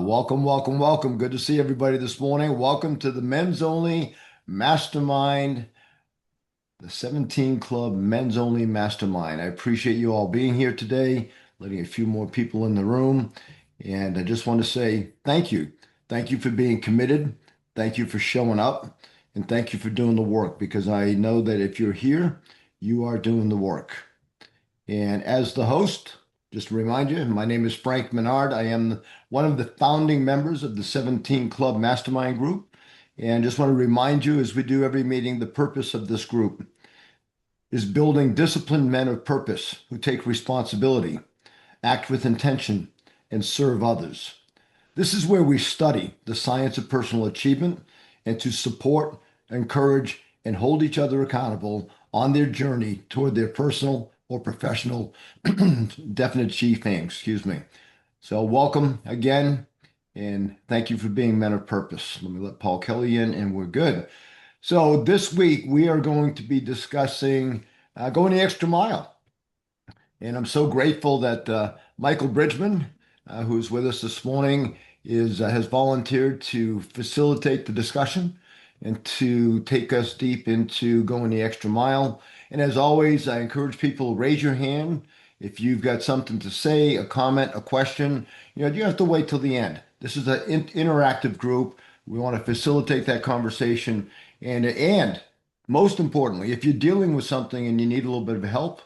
Welcome, welcome, welcome. Good to see everybody this morning. Welcome to the Men's Only Mastermind, the 17 Club Men's Only Mastermind. I appreciate you all being here today, letting a few more people in the room. And I just want to say thank you. Thank you for being committed. Thank you for showing up. And thank you for doing the work because I know that if you're here, you are doing the work. And as the host, just to remind you, my name is Frank Menard. I am one of the founding members of the 17 Club Mastermind Group. And just want to remind you, as we do every meeting, the purpose of this group is building disciplined men of purpose who take responsibility, act with intention, and serve others. This is where we study the science of personal achievement and to support, encourage, and hold each other accountable on their journey toward their personal or professional definite achievement. Excuse me. So welcome again, and thank you for being men of purpose. Let me let Paul Kelly in, and we're good. So this week we are going to be discussing going the extra mile. And I'm so grateful that Michael Bridgman, who's with us this morning, has volunteered to facilitate the discussion and to take us deep into going the extra mile. And as always, I encourage people to raise your hand if you've got something to say, a comment, a question. You have to wait till the end. This is an interactive group. We want to facilitate that conversation. And most importantly, if you're dealing with something and you need a little bit of help,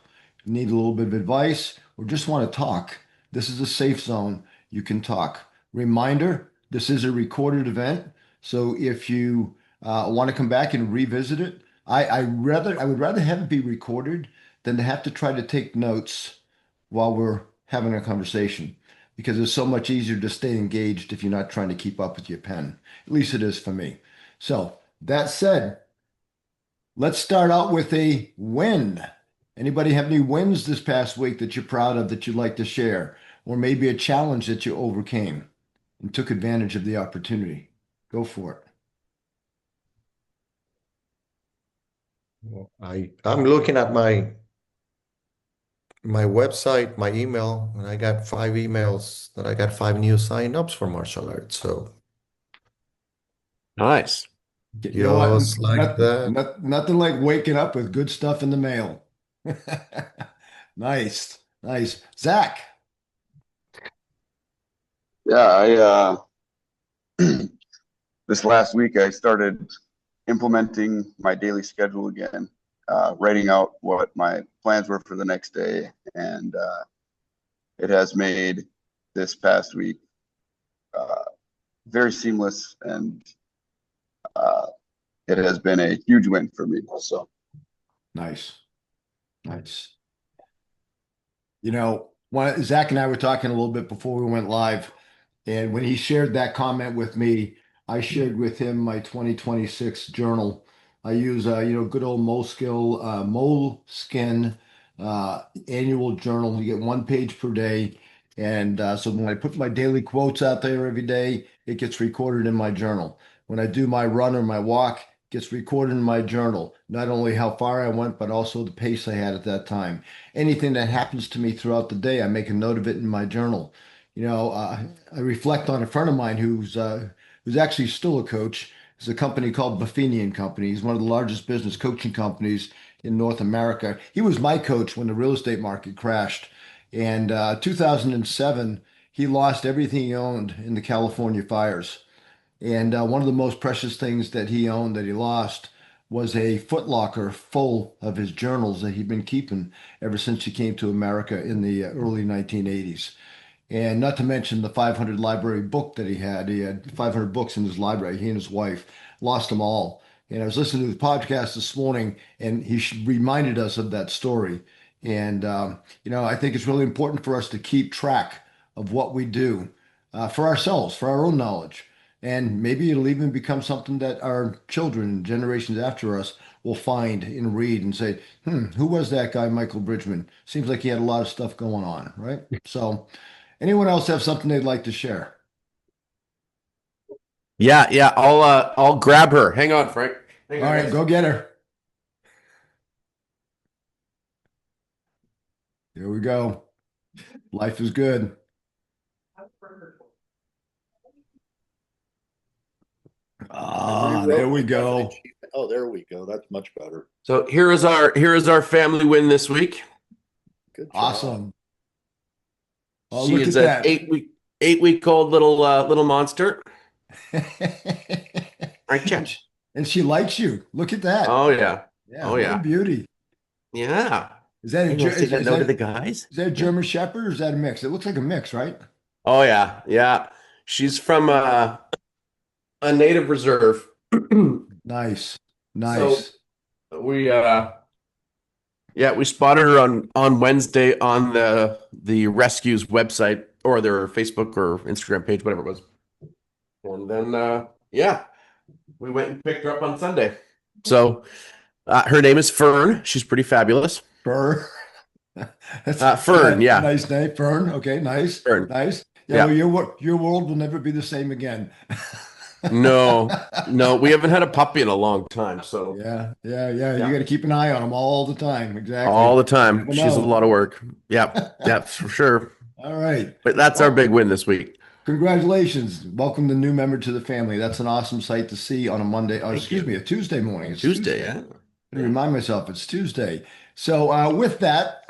need a little bit of advice, or just want to talk, this is a safe zone. You can talk. Reminder, this is a recorded event. So if you want to come back and revisit it, I would rather have it be recorded than to have to try to take notes while we're having a conversation because it's so much easier to stay engaged if you're not trying to keep up with your pen. At least it is for me. So that said, let's start out with a win. Anybody have any wins this past week that you're proud of that you'd like to share? Or maybe a challenge that you overcame and took advantage of the opportunity? Go for it. Well, I'm looking at my website, my email, and I got 5 emails that I got 5 new signups for martial arts. So Nice. You know what? just like that. Nothing like waking up with good stuff in the mail. Nice, nice. Zach. Yeah, this last week I started implementing my daily schedule again, writing out what my plans were for the next day, and it has made this past week uh, very seamless, and uh, it has been a huge win for me. So, Nice, nice. Zach and I were talking a little bit before we went live, and when he shared that comment with me, I shared with him my 2026 journal. I use good old Moleskin annual journal. You get one page per day, and so when I put my daily quotes out there every day, it gets recorded in my journal. When I do my run or my walk, it gets recorded in my journal. Not only how far I went, but also the pace I had at that time. Anything that happens to me throughout the day, I make a note of it in my journal. I reflect on a friend of mine who's actually still a coach. It's a company called Buffini and Company. He's one of the largest business coaching companies in North America. He was my coach when the real estate market crashed. And 2007, he lost everything he owned in the California fires. And one of the most precious things that he owned that he lost was a footlocker full of his journals that he'd been keeping ever since he came to America in the early 1980s. And not to mention the 500 library book that he had. He had 500 books in his library. He and his wife lost them all. And I was listening to the podcast this morning, and reminded us of that story. And I think it's really important for us to keep track of what we do for ourselves, for our own knowledge. And maybe it'll even become something that our children, generations after us, will find and read and say, who was that guy, Michael Bridgman? Seems like he had a lot of stuff going on, right? So, anyone else have something they'd like to share? Yeah. I'll grab her. Hang on, Frank. Hang All on, right, guys. go get her. Here we go. Life is good. Ah, rewrote there we my government go. achievement. Oh, there we go. That's much better. So here is our family win this week. Good job. Awesome. Oh, She look is at an that. 8 week old little monster. Right, And yeah. she likes you. Look at that. Oh yeah. Yeah, Oh what a yeah. beauty. Yeah. Is that a You gonna say that is no to that the guys? is that a Yeah. German Shepherd or is that a mix? It looks like a mix, right? Oh yeah. Yeah. She's from a native reserve. Nice. So Nice. we yeah, we spotted her on Wednesday on the rescue's website or their Facebook or Instagram page, whatever it was. And then yeah, we went and picked her up on Sunday. So her name is Fern. She's pretty fabulous. Fern. That's Fern, a yeah. nice name. Fern. Okay, nice. Fern. Nice. Yeah, well, Yeah. your world will never be the same again. No, no, we haven't had a puppy in a long time, so Yeah, yeah, yeah. You yeah. got to keep an eye on them all the time. All Exactly. the time. Never She's a know. lot of work. Yeah, yeah, for sure. All right. But that's our Well, big win this week. congratulations. Welcome the new member to the family. That's an awesome sight to see on a Monday, or Thank excuse you. me, a Tuesday morning. It's Tuesday, Tuesday. yeah. I remind myself it's Tuesday. So with that,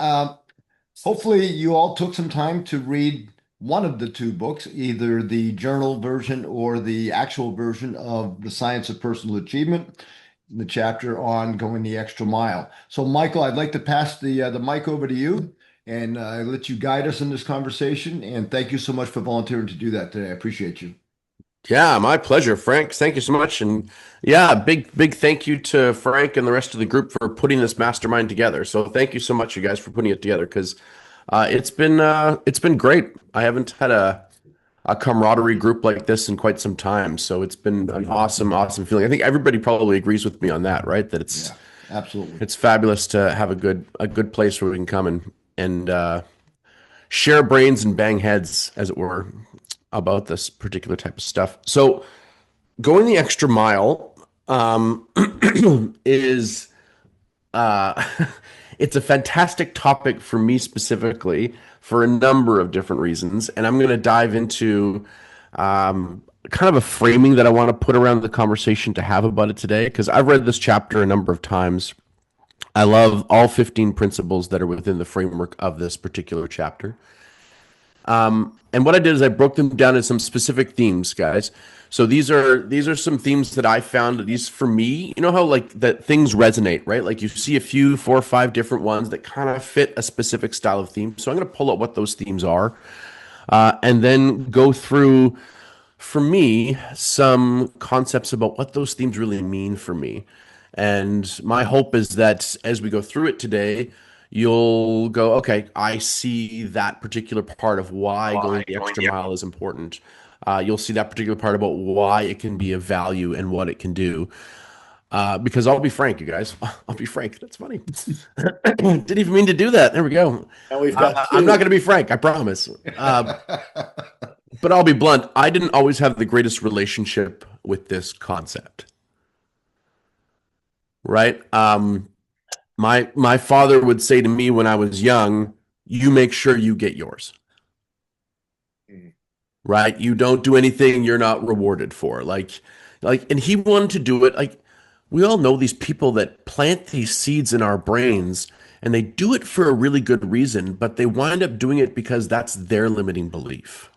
hopefully you all took some time to read one of the two books, either the journal version or the actual version of The Science of Personal Achievement, the chapter on going the extra mile. So Michael, I'd like to pass the mic over to you and let you guide us in this conversation. And thank you so much for volunteering to do that today. I appreciate you. Yeah, my pleasure, Frank. Thank you so much. And yeah, big thank you to Frank and the rest of the group for putting this mastermind together. So thank you so much, you guys, for putting it together because it's been great. I haven't had a camaraderie group like this in quite some time. So it's been an awesome feeling. I think everybody probably agrees with me on that, right? That Yeah, absolutely. it's fabulous to have a good place where we can come and share brains and bang heads, as it were, about this particular type of stuff. So going the extra mile is uh, it's a fantastic topic for me specifically for a number of different reasons, and I'm going to dive into kind of a framing that I want to put around the conversation to have about it today because I've read this chapter a number of times. I love all 15 principles that are within the framework of this particular chapter. And what I did is I broke them down into some specific themes, guys. So these are some themes that I found, at least for me, you know how like that things resonate, right? Like you see a few, 4 or 5 different ones that kind of fit a specific style of theme. So I'm going to pull out what those themes are, and then go through, for me, some concepts about what those themes really mean for me. And my hope is that as we go through it today, you'll go, okay, I see that particular part of why going the extra mile is important. You'll see that particular part about why it can be of value and what it can do. Because I'll be frank, you guys. I'll be frank. That's funny. Didn't even mean to do that. There we go. Now we've got I'm two. not going to be frank. I promise. But I'll be blunt. I didn't always have the greatest relationship with this concept. Right? My father would say to me when I was young, "You make sure you get yours." Mm. Right? You don't do anything you're not rewarded for. And he wanted to do it. Like we all know these people that plant these seeds in our brains and they do it for a really good reason, but they wind up doing it because that's their limiting belief.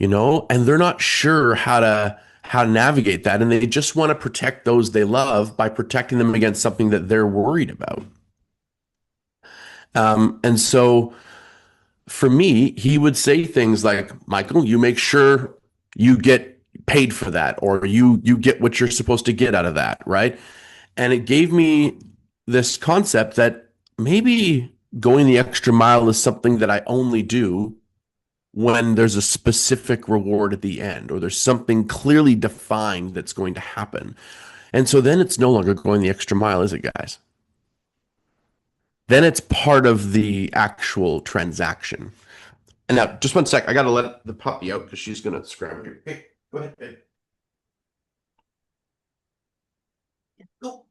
And they're not sure how to navigate that, and they just want to protect those they love by protecting them against something that they're worried about. And so for me, he would say things like, Michael, you make sure you get paid for that, or you get what you're supposed to get out of that, right? And it gave me this concept that maybe going the extra mile is something that I only do when there's a specific reward at the end, or there's something clearly defined that's going to happen. And so then it's no longer going the extra mile, is it, guys? Then it's part of the actual transaction. And now, just one sec. I got to let the puppy out because she's going to scramble here. Hey, go ahead, babe. Go.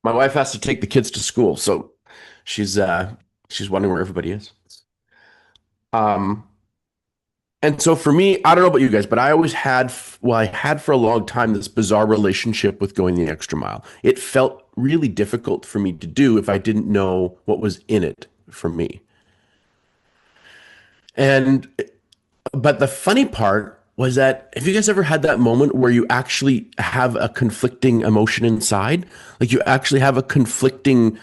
My wife has to take the kids to school, so she's wondering where everybody is. Um, and so for me, I don't know about you guys, but I always had, well, I had for a long time this bizarre relationship with going the extra mile. It felt really difficult for me to do if I didn't know what was in it for me. And, but the funny part was that, have you guys ever had that moment where you actually have a conflicting emotion inside? Like you actually have a conflicting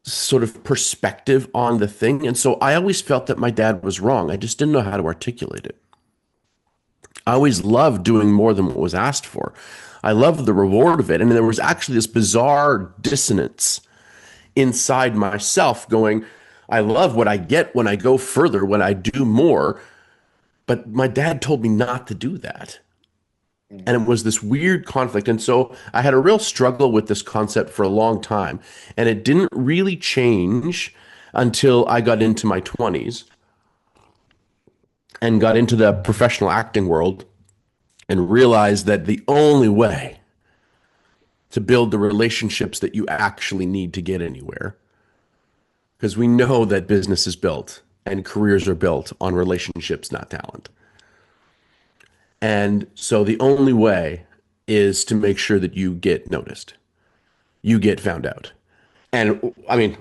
sort of perspective on the thing. And so I always felt that my dad was wrong. I just didn't know how to articulate it. I always loved doing more than what was asked for. I loved the reward of it. And there was actually this bizarre dissonance inside myself going, I love what I get when I go further, when I do more. But my dad told me not to do that. And it was this weird conflict. And so I had a real struggle with this concept for a long time. And it didn't really change until I got into my 20s and got into the professional acting world and realized that the only way to build the relationships that you actually need to get anywhere, because we know that business is built and careers are built on relationships, not talent. And so the only way is to make sure that you get noticed, you get found out. And I mean,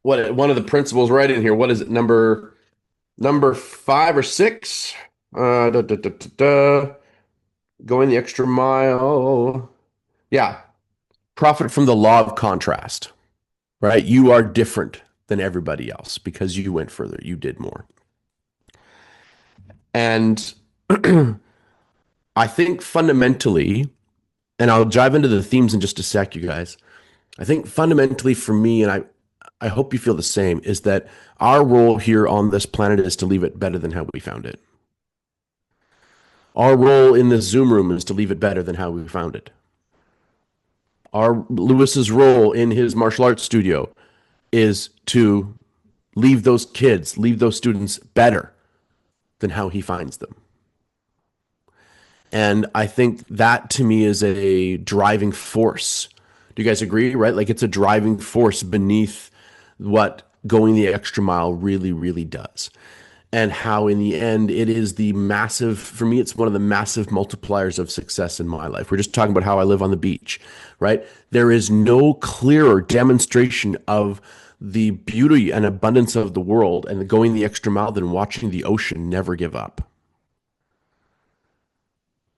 what one of the principles right in here, what is it, number 5 or 6? Going the extra mile. Yeah. Profit from the law of contrast, right? You are different than everybody else because you went further, you did more. And I think fundamentally, and I'll dive into the themes in just a sec, you guys. I think fundamentally for me, and I hope you feel the same, is that our role here on this planet is to leave it better than how we found it. Our role in this Zoom room is to leave it better than how we found it. Our Lewis's role in his martial arts studio is to leave those kids, leave those students better than how he finds them. And I think that to me is a driving force. Do you guys agree, right? Like it's a driving force beneath what going the extra mile really, really does. And how in the end it is the massive, for me, it's one of the massive multipliers of success in my life. We're just talking about how I live on the beach, right? There is no clearer demonstration of the beauty and abundance of the world and going the extra mile than watching the ocean never give up.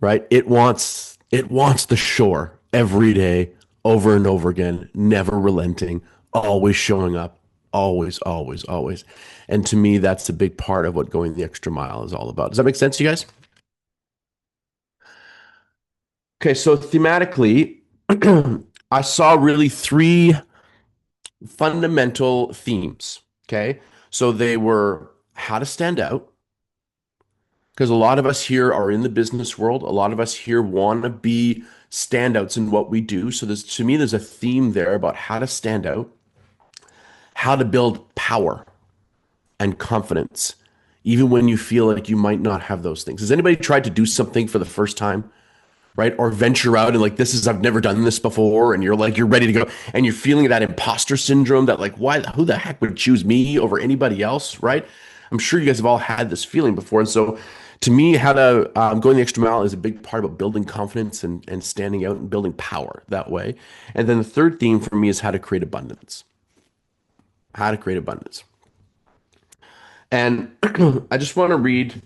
Right? It wants the shore every day, over and over again, never relenting, always showing up, always, always, always. And to me, that's a big part of what going the extra mile is all about. Does that make sense to you guys? Okay, so thematically, I saw really 3 fundamental themes. Okay, so they were how to stand out, because a lot of us here are in the business world. A lot of us here want to be standouts in what we do. So there's, to me, there's a theme there about how to stand out, how to build power and confidence, even when you feel like you might not have those things. Has anybody tried to do something for the first time? Right? Or venture out and like, this is, I've never done this before. And you're like, you're ready to go. And you're feeling that imposter syndrome that like, why, who the heck would choose me over anybody else? Right? I'm sure you guys have all had this feeling before. And so to me, how to going the extra mile is a big part about building confidence and standing out and building power that way. And then the third theme for me is how to create abundance. How to create abundance. And I just want to read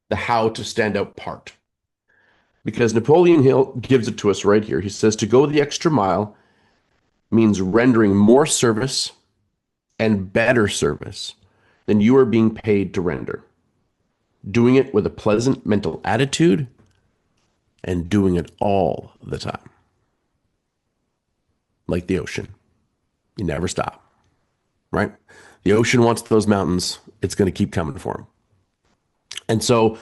the how to stand out part, because Napoleon Hill gives it to us right here. He says, to go the extra mile means rendering more service and better service than you are being paid to render. Doing it with a pleasant mental attitude and doing it all the time. Like the ocean. You never stop, right? The ocean wants those mountains. It's going to keep coming for them. And so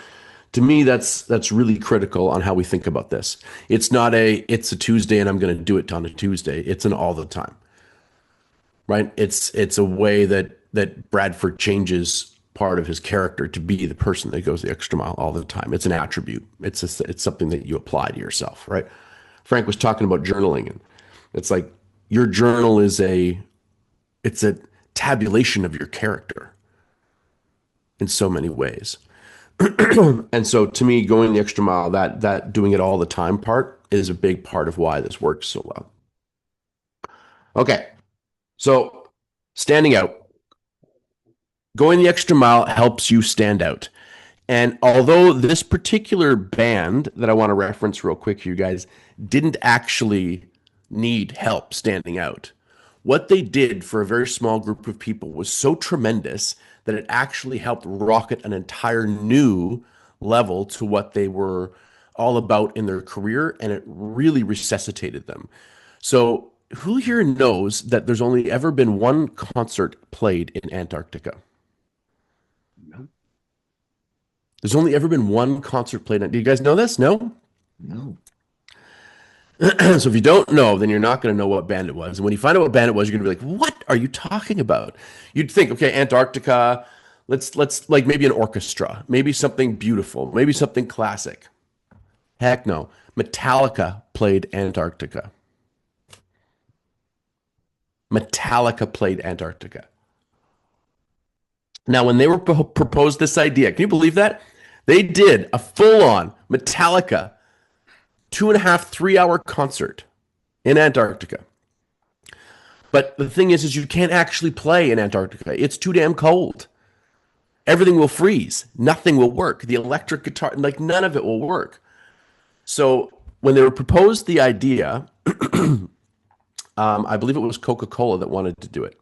to me, that's really critical on how we think about this. It's not it's a Tuesday and I'm going to do it on a Tuesday. It's an all the time, right? It's a way that Bradford changes part of his character to be the person that goes the extra mile all the time. It's an attribute. It's something that you apply to yourself, right? Frank was talking about journaling, and it's like your journal is it's a tabulation of your character. in so many ways. And so to me, going the extra mile, that doing it all the time part is a big part of why this works so well. Okay. So standing out. Going the extra mile helps you stand out. And although this particular band that I want to reference real quick for you guys didn't actually need help standing out, what they did for a very small group of people was so tremendous that it actually helped rocket an entire new level to what they were all about in their career, and it really resuscitated them. So, who here knows that there's only ever been one concert played in Antarctica? There's only ever been one concert played. Do you guys know this? No? No. So if you don't know, then you're not going to know what band it was. And when you find out what band it was, you're going to be like, what are you talking about? You'd think, okay, Antarctica, let's like maybe an orchestra, maybe something beautiful, maybe something classic. Heck no. Metallica played Antarctica. Metallica played Antarctica. Now, when they were proposed this idea, can you believe that? They did a full-on Metallica 2.5, 3 hour concert in Antarctica. But the thing is you can't actually play in Antarctica. It's too damn cold. Everything will freeze. Nothing will work. The electric guitar, like none of it will work. So when they were proposed the idea, I believe it was Coca-Cola that wanted to do it.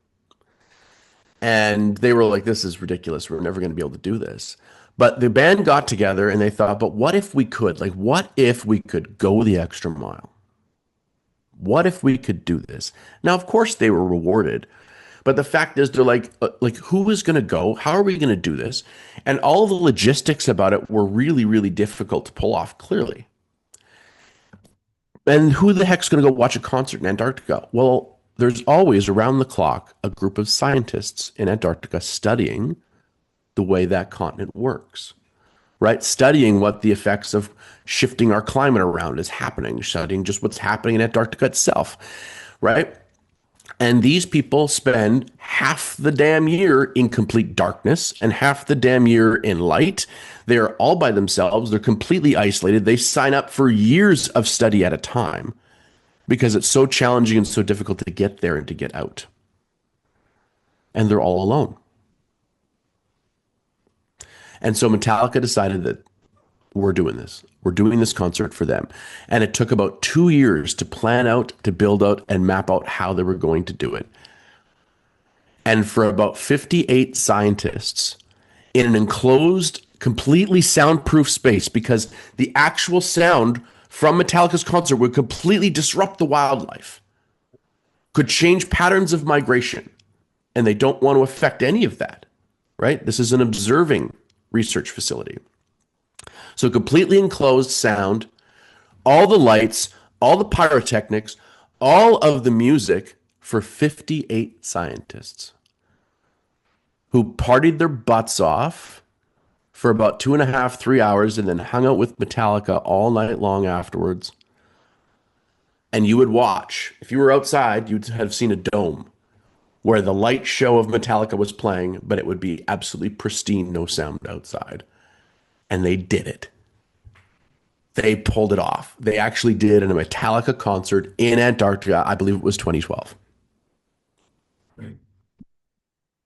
And they were like, this is ridiculous. We're never going to be able to do this. But the band got together and they thought, but what if we could? Like, what if we could go the extra mile? What if we could do this? Now, of course, they were rewarded. But the fact is, they're like who is going to go? How are we going to do this? And all the logistics about it were really, really difficult to pull off, clearly. And who the heck's going to go watch a concert in Antarctica? Well, there's always around the clock a group of scientists in Antarctica studying the way that continent works, right? Studying what the effects of shifting our climate around is happening, studying just what's happening in Antarctica itself, right? And these people spend half the damn year in complete darkness and half the damn year in light. They're all by themselves. They're completely isolated. They sign up for years of study at a time because it's so challenging and so difficult to get there and to get out. And they're all alone. And so Metallica decided that we're doing this. We're doing this concert for them. And it took about 2 years to plan out, to build out, and map out how they were going to do it. And for about 58 scientists in an enclosed, completely soundproof space, because the actual sound from Metallica's concert would completely disrupt the wildlife, could change patterns of migration, and they don't want to affect any of that, right? This is an observing research facility. So completely enclosed sound, all the lights, all the pyrotechnics, all of the music for 58 scientists who partied their butts off for about 2.5, 3 hours and then hung out with Metallica all night long afterwards. And you would watch. If you were outside, you'd have seen a dome where the light show of Metallica was playing, but it would be absolutely pristine, no sound outside. And they did it. They pulled it off. They actually did a Metallica concert in Antarctica. I believe it was 2012.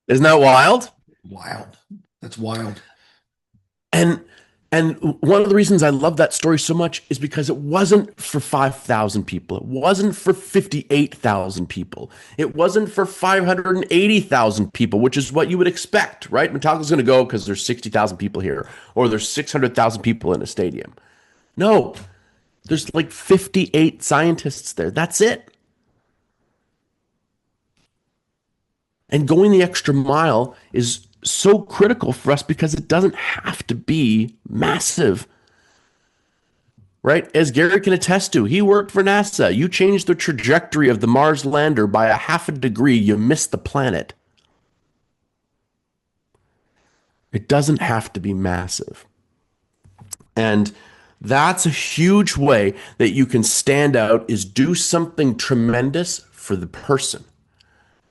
Isn't that wild? Wild. That's wild. And one of the reasons I love that story so much is because it wasn't for 5,000 people. It wasn't for 58,000 people. It wasn't for 580,000 people, which is what you would expect, right? Metallica's going to go because there's 60,000 people here, or there's 600,000 people in a stadium. No, there's like 58 scientists there. That's it. And going the extra mile is so critical for us because it doesn't have to be massive, right? As Gary can attest to, he worked for NASA. You changed the trajectory of the Mars lander by a half a degree, you missed the planet. It doesn't have to be massive. And that's a huge way that you can stand out, is do something tremendous for the person.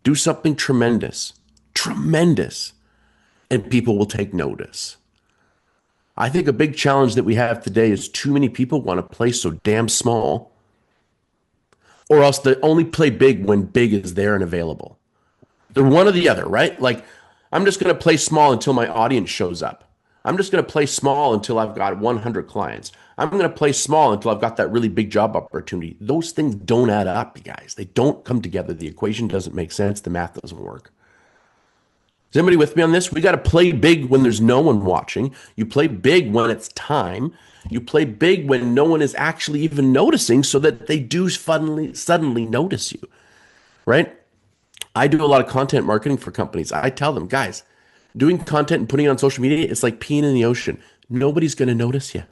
Do something tremendous. and people will take notice. I think a big challenge that we have today is too many people want to play so damn small, or else they only play big when big is there and available. They're one or the other, right? Like, I'm just going to play small until my audience shows up. I'm just going to play small until I've got 100 clients. I'm going to play small until I've got that really big job opportunity. Those things don't add up, you guys. They don't come together. The equation doesn't make sense. The math doesn't work. Is anybody with me on this? We got to play big when there's no one watching. You play big when it's time. You play big when no one is actually even noticing, so that they do suddenly notice you, right? I do a lot of content marketing for companies. I tell them, guys, doing content and putting it on social media, it's like peeing in the ocean. Nobody's going to notice you.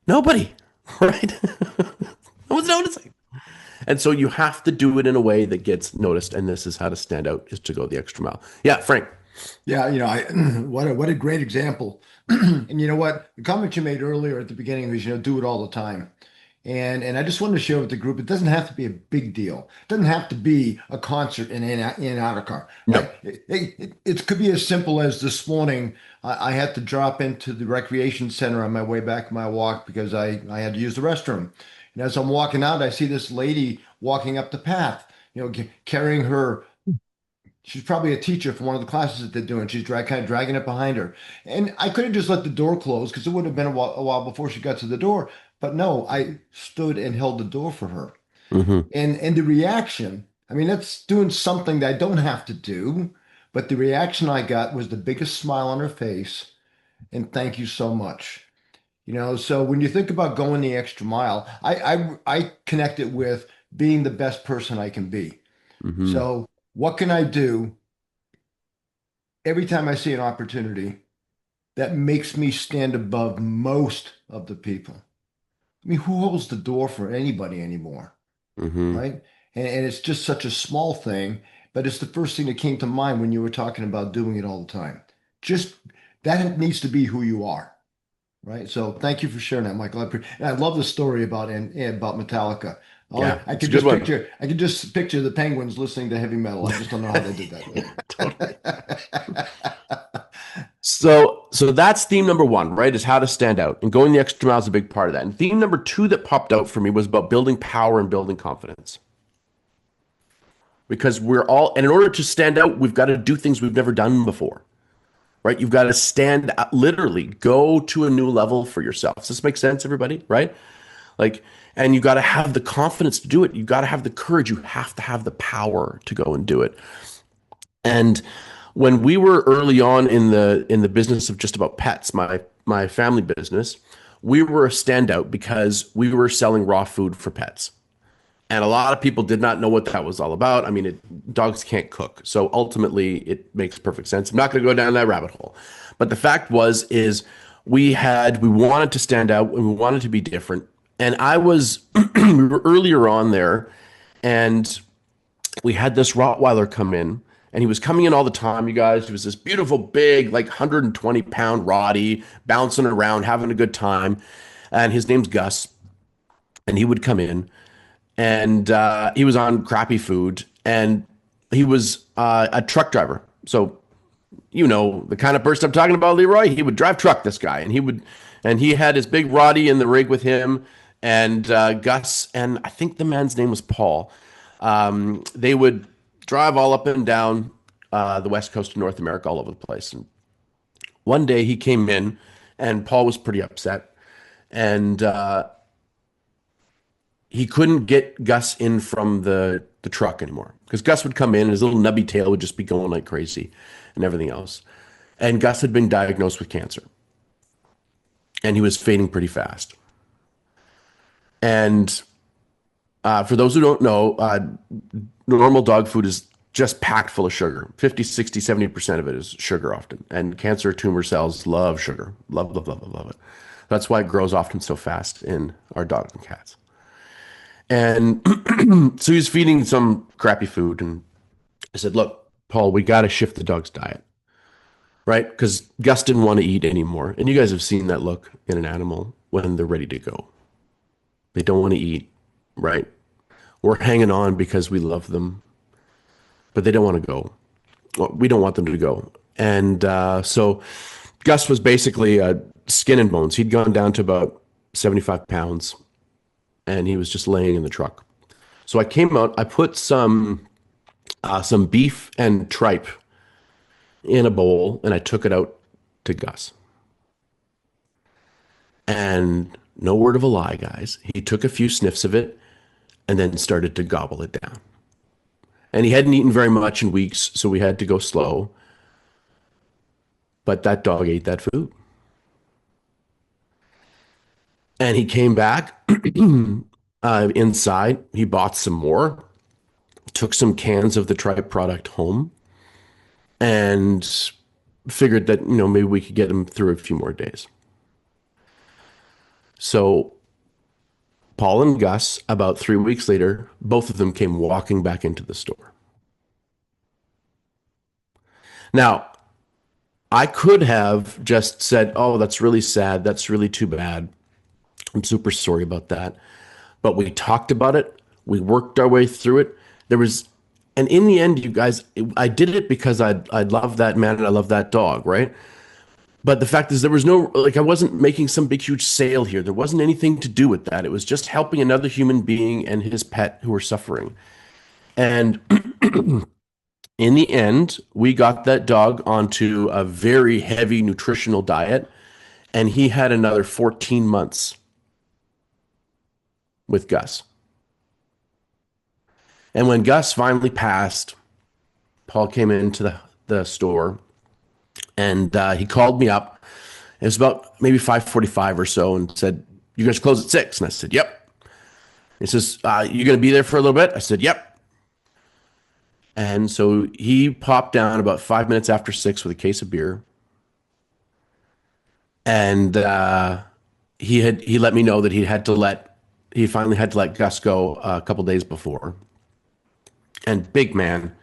Nobody, right? No one's noticing. And so you have to do it in a way that gets noticed. And this is how to stand out, is to go the extra mile. Yeah, Frank. Yeah, what a great example. And you know what? The comment you made earlier at the beginning was, do it all the time. And I just wanted to share with the group, it doesn't have to be a big deal. It doesn't have to be a concert in Antarctica. No. Right? It could be as simple as this morning. I had to drop into the recreation center on my way back my walk because I had to use the restroom. And as I'm walking out, I see this lady walking up the path, carrying her. She's probably a teacher from one of the classes that they're doing. She's kind of dragging it behind her. And I could have just let the door close because it would have been a while before she got to the door. But no, I stood and held the door for her. Mm-hmm. And the reaction, I mean, that's doing something that I don't have to do. But the reaction I got was the biggest smile on her face. And thank you so much. So when you think about going the extra mile, I connect it with being the best person I can be. Mm-hmm. So what can I do every time I see an opportunity that makes me stand above most of the people? I mean, who holds the door for anybody anymore, Mm-hmm. right? And it's just such a small thing, but it's the first thing that came to mind when you were talking about doing it all the time. Just that needs to be who you are, right? So thank you for sharing that, Michael. And I love the story about Metallica. Yeah, I it's a could good just one. I could just picture the Penguins listening to heavy metal. I just don't know how they did Totally. that. So that's theme number one, right? Is how to stand out. And going the extra mile is a big part of that. And theme number two that popped out for me was about building power and building confidence. Because and in order to stand out, we've got to do things we've never done before, right? You've got to stand out, literally go to a new level for yourself. Does this make sense, everybody? Right? And you got to have the confidence to do it. You got to have the courage. You have to have the power to go and do it. And when we were early on in the business of just about pets, my family business, we were a standout because we were selling raw food for pets. And a lot of people did not know what that was all about. I mean, dogs can't cook. So ultimately, it makes perfect sense. I'm not going to go down that rabbit hole. But the fact is we wanted to stand out and we wanted to be different. And we were earlier on there, and we had this Rottweiler come in, and he was coming in all the time, you guys. He was this beautiful, big, like 120-pound Rottie, bouncing around, having a good time. And his name's Gus. And he would come in, and he was on crappy food, and he was a truck driver. So, the kind of person I'm talking about, Leroy. He would drive truck, this guy, and he had his big Roddy in the rig with him, and Gus, and I think the man's name was Paul. They would drive all up and down the west coast of North America, all over the place. And one day he came in, and Paul was pretty upset, and he couldn't get Gus in from the truck anymore, because Gus would come in and his little nubby tail would just be going like crazy and everything else. And Gus had been diagnosed with cancer, and he was fading pretty fast. And for those who don't know, normal dog food is just packed full of sugar. 50, 60, 70% of it is sugar often. And cancer tumor cells love sugar. Love, love, love, love, love it. That's why it grows often so fast in our dogs and cats. And so he was feeding some crappy food. And I said, look, Paul, we got to shift the dog's diet, right? Because Gus didn't want to eat anymore. And you guys have seen that look in an animal when they're ready to go. They don't want to eat, right? We're hanging on because we love them, but they don't want to go. Well, we don't want them to go. And so Gus was basically skin and bones. He'd gone down to about 75 pounds and he was just laying in the truck. So I came out, I put some beef and tripe in a bowl and I took it out to Gus. And no word of a lie, guys. He took a few sniffs of it and then started to gobble it down. And he hadn't eaten very much in weeks, so we had to go slow. But that dog ate that food. And he came back inside. He bought some more, took some cans of the tripe product home, and figured that, maybe we could get him through a few more days. So Paul and Gus, about 3 weeks later, both of them came walking back into the store. Now, I could have just said, oh, that's really sad. That's really too bad. I'm super sorry about that. But we talked about it. We worked our way through it. And in the end, you guys, I did it because I love that man and I love that dog, right? But the fact is, there was no, I wasn't making some big, huge sale here. There wasn't anything to do with that. It was just helping another human being and his pet who were suffering. And in the end, we got that dog onto a very heavy nutritional diet, and he had another 14 months with Gus. And when Gus finally passed, Paul came into the store and he called me up. It was about maybe 5:45 or so and said, you guys close at 6? And I said, yep. He says, you going to be there for a little bit? I said, yep. And so he popped down about 5 minutes after 6 with a case of beer. And he let me know that he finally had to let Gus go a couple days before. And big man.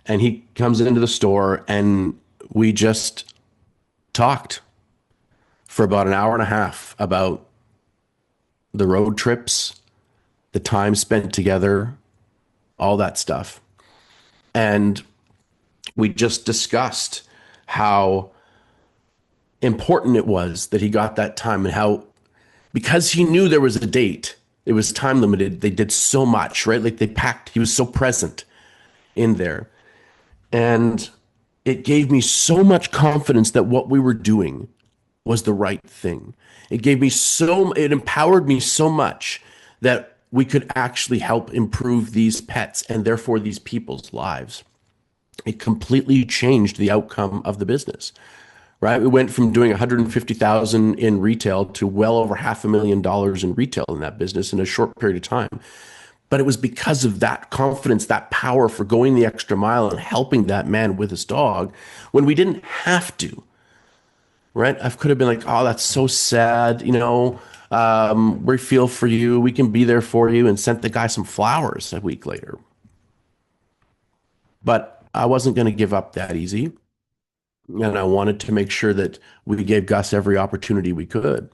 And he comes into the store and we just talked for about an hour and a half about the road trips, the time spent together, all that stuff. And we just discussed how important it was that he got that time and how, because he knew there was a date, it was time limited, they did so much, right? Like he was so present in there. And it gave me so much confidence that what we were doing was the right thing. It empowered me so much that we could actually help improve these pets and therefore these people's lives. It completely changed the outcome of the business, right? We went from doing 150,000 in retail to well over $500,000 in retail in that business in a short period of time. But it was because of that confidence, that power for going the extra mile and helping that man with his dog when we didn't have to, right? I could have been like, oh, that's so sad. We feel for you. We can be there for you, and sent the guy some flowers a week later. But I wasn't going to give up that easy. And I wanted to make sure that we gave Gus every opportunity we could.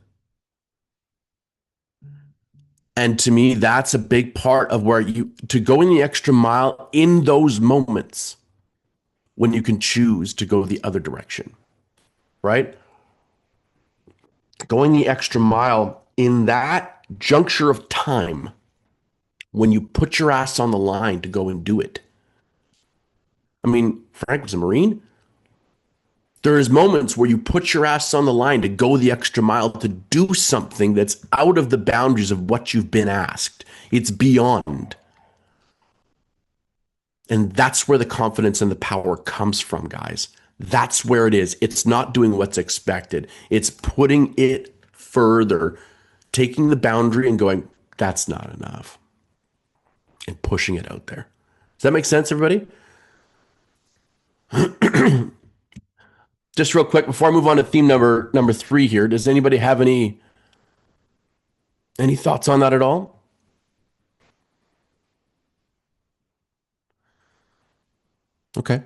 And to me, that's a big part of where to go in the extra mile in those moments when you can choose to go the other direction, right? Going the extra mile in that juncture of time when you put your ass on the line to go and do it. I mean, Frank was a Marine. There is moments where you put your ass on the line to go the extra mile to do something that's out of the boundaries of what you've been asked. It's beyond. And that's where the confidence and the power comes from, guys. That's where it is. It's not doing what's expected. It's putting it further, taking the boundary and going, that's not enough, and pushing it out there. Does that make sense, everybody? Just real quick before I move on to theme number 3 here, does anybody have any thoughts on that at all? Okay.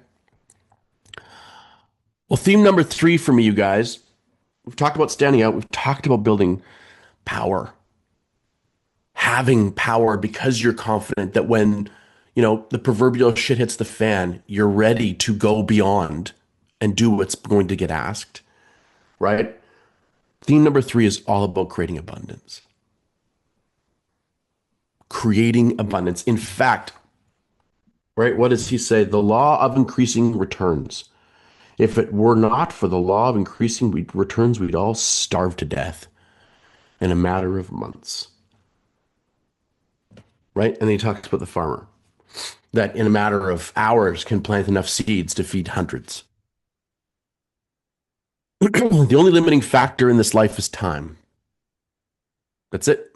Well, theme number 3 for me, you guys, we've talked about standing out. We've talked about building power, having power because you're confident that when, the proverbial shit hits the fan, you're ready to go beyond and do what's going to get asked, right? Theme number 3 is all about creating abundance. Creating abundance. In fact, right, what does he say? The law of increasing returns. If it were not for the law of increasing returns, we'd all starve to death in a matter of months. Right? And then he talks about the farmer that in a matter of hours can plant enough seeds to feed hundreds. The only limiting factor in this life is time. That's it.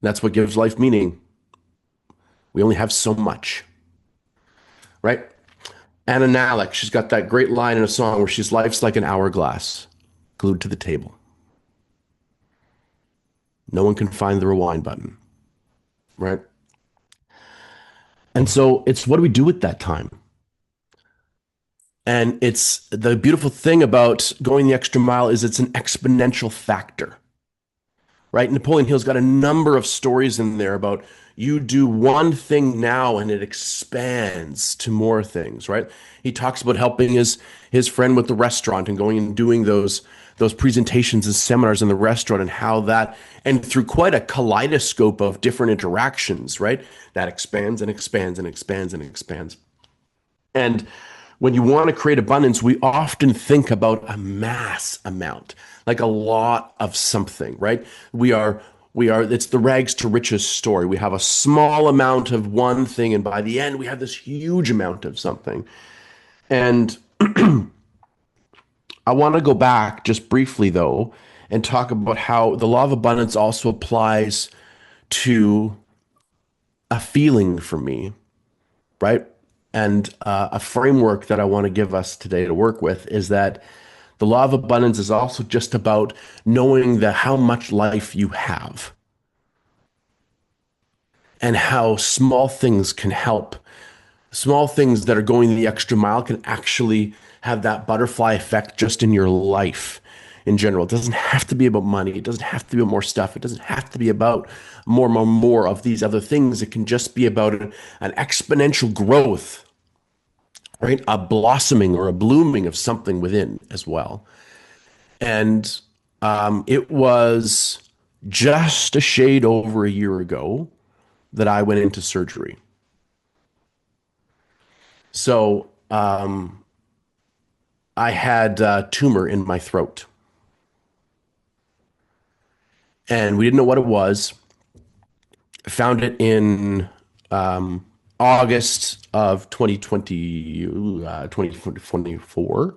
That's what gives life meaning. We only have so much. Right? Anna Nalick, she's got that great line in a song where she's life's like an hourglass glued to the table. No one can find the rewind button. Right? And so it's what do we do with that time? And it's the beautiful thing about going the extra mile is it's an exponential factor, right? Napoleon Hill's got a number of stories in there about you do one thing now and it expands to more things, right? He talks about helping his friend with the restaurant and going and doing those presentations and seminars in the restaurant and how that, and through quite a kaleidoscope of different interactions, right? That expands and expands and expands and expands. And when you want to create abundance, we often think about a mass amount, like a lot of something, right? It's the rags to riches story. We have a small amount of one thing, and by the end, we have this huge amount of something. And I want to go back just briefly, though, and talk about how the law of abundance also applies to a feeling for me, right? And a framework that I want to give us today to work with is that the law of abundance is also just about knowing how much life you have and how small things can help. Small things that are going the extra mile can actually have that butterfly effect just in your life in general. It doesn't have to be about money. It doesn't have to be about more stuff. It doesn't have to be about more of these other things. It can just be about an exponential growth, right? A blossoming or a blooming of something within as well. And it was just a shade over a year ago that I went into surgery. So I had a tumor in my throat. And we didn't know what it was. Found it in August of 2024.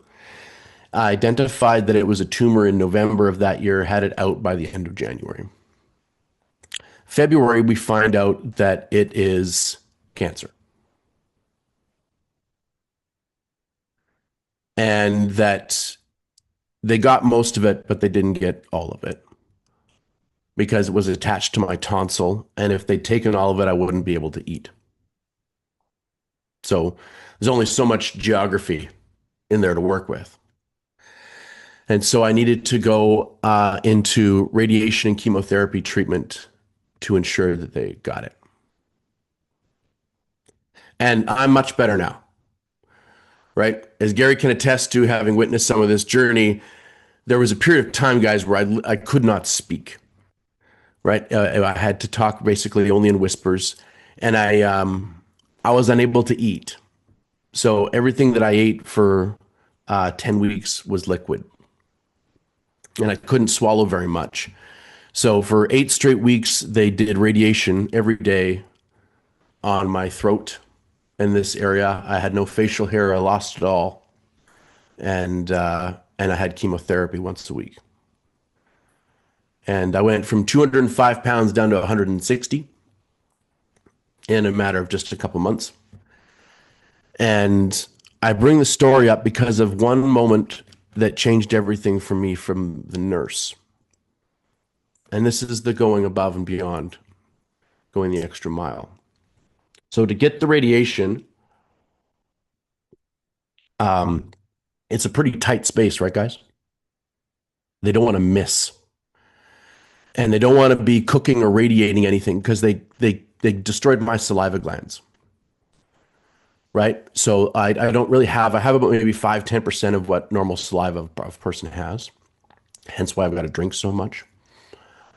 I identified that it was a tumor in November of that year, had it out by the end of January. February, we find out that it is cancer. And that they got most of it, but they didn't get all of it because it was attached to my tonsil. And if they'd taken all of it, I wouldn't be able to eat. So there's only so much geography in there to work with. And so I needed to go into radiation and chemotherapy treatment to ensure that they got it. And I'm much better now, right? As Gary can attest to, having witnessed some of this journey, there was a period of time, guys, where I could not speak, right? I had to talk basically only in whispers, and I was unable to eat. So everything that I ate for 10 weeks was liquid, and I couldn't swallow very much. So for 8 straight weeks, they did radiation every day on my throat in this area. I had no facial hair. I lost it all. And I had chemotherapy once a week. And I went from 205 pounds down to 160 in a matter of just a couple months. And I bring the story up because of one moment that changed everything for me from the nurse. And this is the going above and beyond, going the extra mile. So to get the radiation, it's a pretty tight space, right, guys? They don't want to miss. And they don't want to be cooking or radiating anything because they destroyed my saliva glands. right? So I don't really have, I have about maybe 5-10% of what normal saliva of a person has. Hence why I've got to drink so much.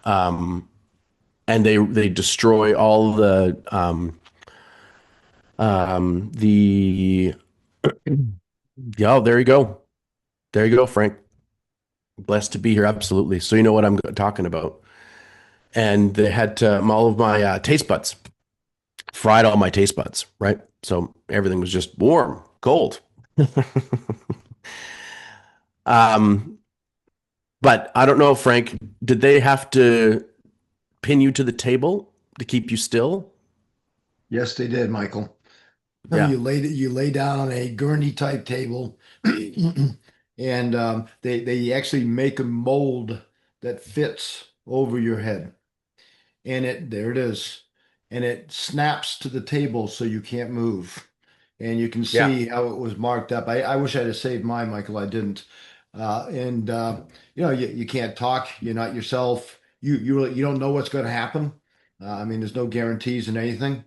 And they destroy all the yeah, oh, there you go. There you go, Frank. Blessed to be here. Absolutely. So you know what I'm talking about. And they had all of my taste buds, fried all my taste buds, right? So everything was just warm, cold. um, but I don't know, Frank, did they have to pin you to the table to keep you still? Yes, they did, Michael. Yeah. You lay down on a gurney type table, and they actually make a mold that fits over your head, and it there it is, and it snaps to the table so you can't move, and you can Yeah. see how it was marked up. I wish I'd have saved mine, Michael. I didn't, and you can't talk. You're not yourself. You don't know what's going to happen. I mean, there's no guarantees in anything.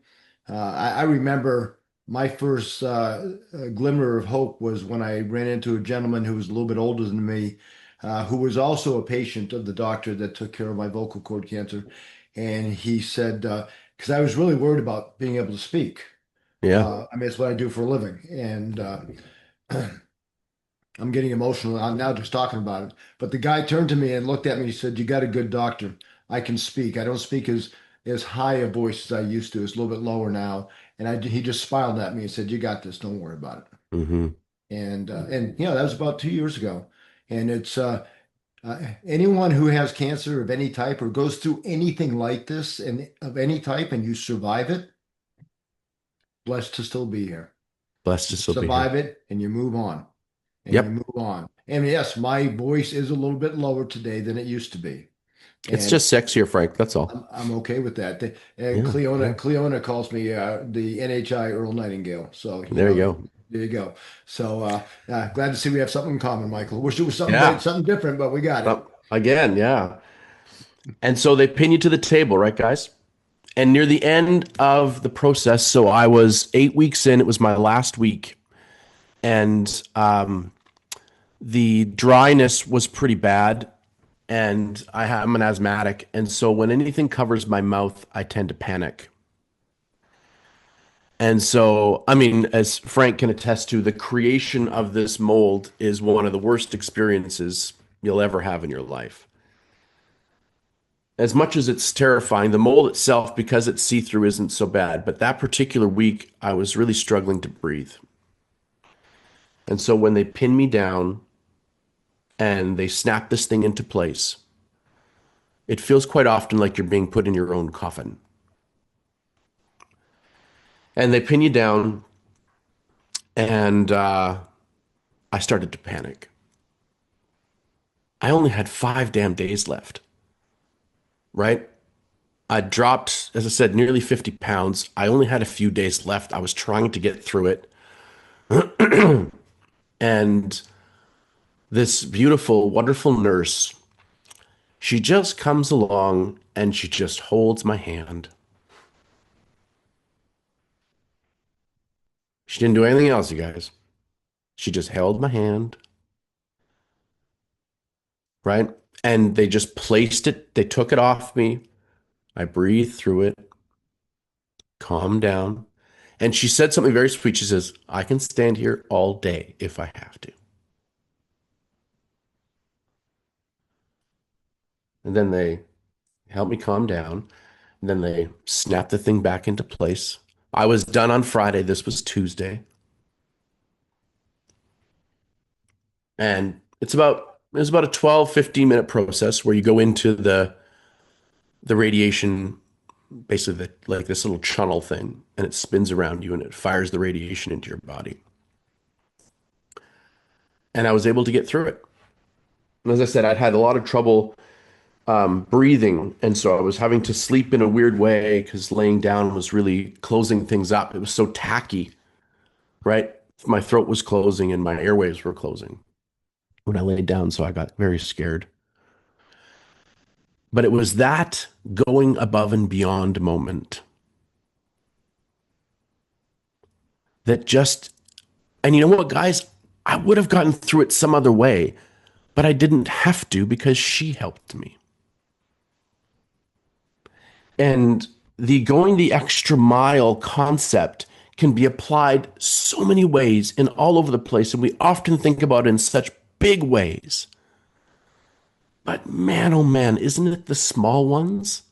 I remember my first glimmer of hope was when I ran into a gentleman who was a little bit older than me, who was also a patient of the doctor that took care of my vocal cord cancer. And he said, because I was really worried about being able to speak. Yeah. I mean, it's what I do for a living. And I'm getting emotional now just talking about it. But the guy turned to me and looked at me. He said, "You got a good doctor. I can speak. I don't speak as high a voice as I used to. It's a little bit lower now." And he just smiled at me and said, "You got this. Don't worry about it." Hmm. And that was about 2 years ago. And it's anyone who has cancer of any type or goes through anything like this and of any type, and you survive it, blessed to still be here. Blessed to You still be here. survive it and you move on. And you Yep. move on. And yes, my voice is a little bit lower today than it used to be, It's and just sexier, Frank. That's all. I'm okay with that. Yeah. Yeah. Cleona calls me the NHI Earl Nightingale. So There you go. there you go. So glad to see we have something in common, Michael. Wish it was Yeah. something different, but we got it. Again, yeah. And so they pin you to the table, right, guys? And near the end of the process, so I was 8 weeks in, it was my last week, and the dryness was pretty bad. And I'm an asthmatic. And so when anything covers my mouth, I tend to panic. And so, I mean, as Frank can attest to, the creation of this mold is one of the worst experiences you'll ever have in your life. As much as it's terrifying, the mold itself, because it's see through, isn't so bad. But that particular week, I was really struggling to breathe. And so when they pin me down and they snap this thing into place, it feels quite often like you're being put in your own coffin. And they pin you down, and I started to panic. I only had 5 damn days left, right? I dropped, as I said, nearly 50 pounds. I only had a few days left. I was trying to get through it. And this beautiful, wonderful nurse, she just comes along and she just holds my hand. She didn't do anything else, you guys. She just held my hand, right? And they just placed it, they took it off me. I breathed through it, calmed down. And she said something very sweet. She says, I can stand here all day if I have to. And then they helped me calm down. And then they snapped the thing back into place. I was done on Friday. This was Tuesday. And it was about a 12, 15-minute process where you go into the radiation, basically like this little channel thing, and it spins around you and it fires the radiation into your body. And I was able to get through it. And as I said, I'd had a lot of trouble breathing. And so I was having to sleep in a weird way because laying down was really closing things up. It was so tacky, right? My throat was closing and my airways were closing when I laid down. So I got very scared. But it was that going above and beyond moment that just, and you know what, guys, I would have gotten through it some other way, but I didn't have to because she helped me. And the going the extra mile concept can be applied so many ways and all over the place. And we often think about it in such big ways. But man, oh man, isn't it the small ones?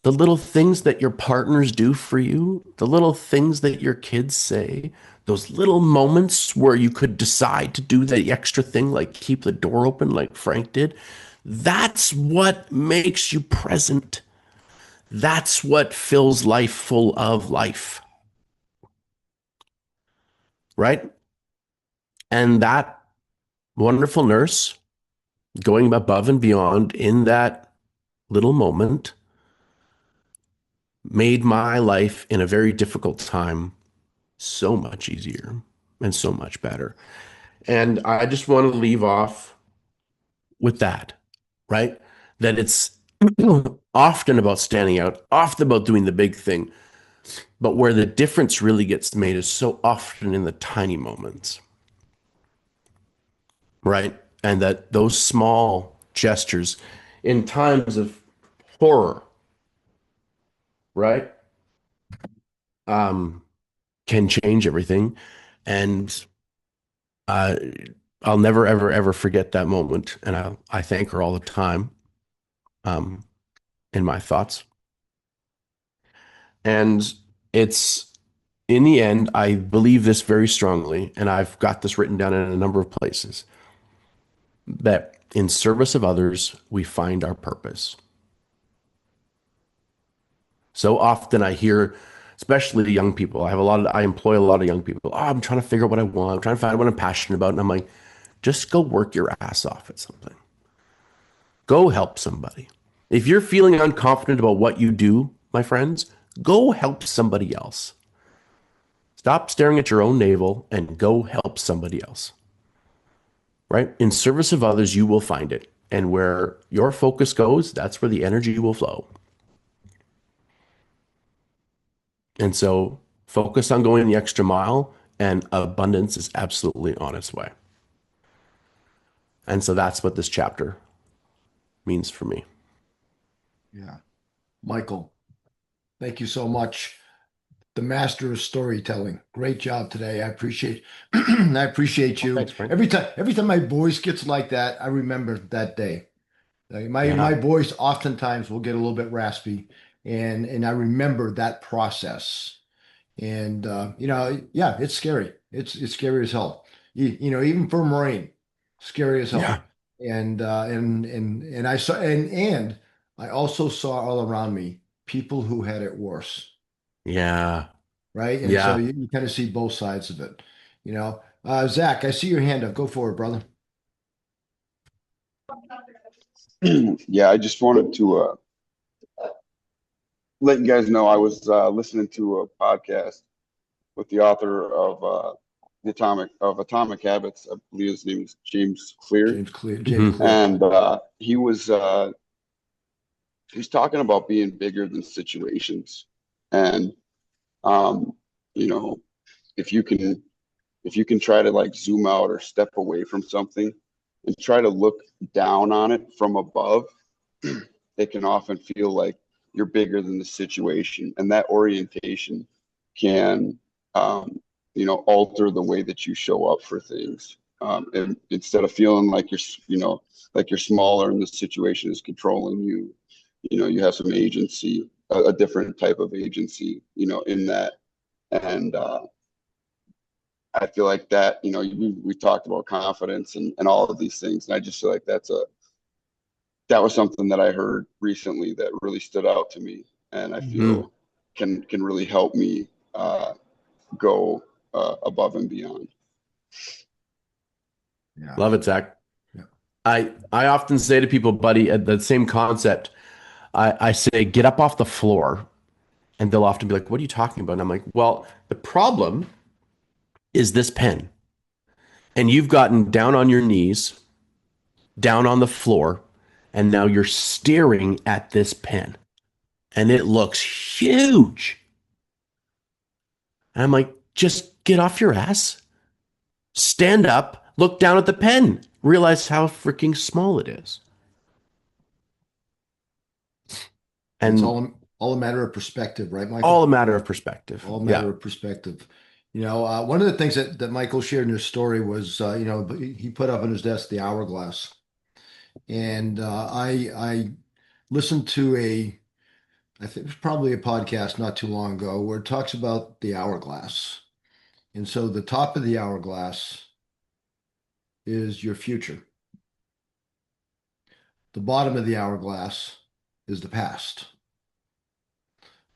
The little things that your partners do for you, the little things that your kids say, those little moments where you could decide to do the extra thing, like keep the door open, like Frank did. That's what makes you present. That's what fills life full of life. Right? And that wonderful nurse going above and beyond in that little moment made my life in a very difficult time so much easier and so much better. And I just want to leave off with that, right? That it's often about standing out, often about doing the big thing, but where the difference really gets made is so often in the tiny moments, right? And that those small gestures in times of horror, right? Can change everything. And uh, I'll never, ever, ever forget that moment. And I thank her all the time um, in my thoughts. And it's in the end, I believe this very strongly, and I've got this written down in a number of places, that in service of others, we find our purpose. So often I hear, especially the young people, I employ a lot of young people. Oh, I'm trying to figure out what I want. I'm trying to find what I'm passionate about. And I'm like, just go work your ass off at something. Go help somebody. If you're feeling unconfident about what you do, my friends, go help somebody else. Stop staring at your own navel and go help somebody else. Right? In service of others, you will find it. And where your focus goes, that's where the energy will flow. And so focus on going the extra mile, and abundance is absolutely on its way. And so that's what this chapter means for me. Yeah. Michael, thank you so much. The master of storytelling. Great job today. I appreciate I appreciate you. Thanks, Frank. Every time my voice gets like that, I remember that day. My Yeah. voice oftentimes will get a little bit raspy, and I remember that process. And yeah, it's scary. It's scary as hell. Even for a Marine, scary as hell. Yeah. And I saw and I also saw all around me people who had it worse, Yeah. right? And so Yeah. you kind of see both sides of it. Zach, I see your hand up. Go for it, brother. Yeah, I just wanted to let you guys know I was listening to a podcast with the author of Atomic Habits. I believe his name is James Clear, James Clear. and he's talking about being bigger than situations, and um, you know, if you can try to like zoom out or step away from something and try to look down on it from above, it can often feel like you're bigger than the situation, and that orientation can alter the way that you show up for things. And instead of feeling like you're smaller and the situation is controlling you, you have some agency, a different type of agency, in that. And I feel like that, we talked about confidence and all of these things, and I just feel like that was something that I heard recently that really stood out to me, and I feel can really help me go above and beyond. Yeah. Love it, Zach. Yeah. I often say to people, buddy, at the same concept, I say, get up off the floor. And they'll often be like, what are you talking about? And I'm like, well, the problem is this pen. And you've gotten down on your knees, down on the floor, and now you're staring at this pen. And it looks huge. And I'm like, just get off your ass, stand up, look down at the pen, realize how freaking small it is. It's And all a matter of perspective, right, all Michael? a matter of perspective. All a Yeah. matter of perspective. One of the things that Michael shared in his story was, he put up on his desk the hourglass, and I listened to I think it was probably a podcast not too long ago where it talks about the hourglass, and so the top of the hourglass is your future. The bottom of the hourglass is the past.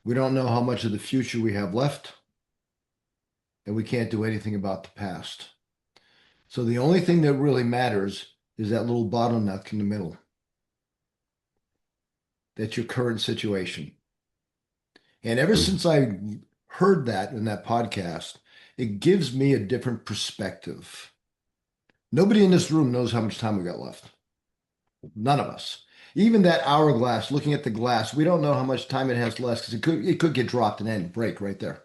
We don't know how much of the future we have left, and we can't do anything about the past. So the only thing that really matters is that little bottleneck in the middle. That's your current situation. And ever since I heard that in that podcast, it gives me a different perspective. Nobody in this room knows how much time we got left. None of us. Even that hourglass, looking at the glass, we don't know how much time it has left because it could get dropped and then break right there.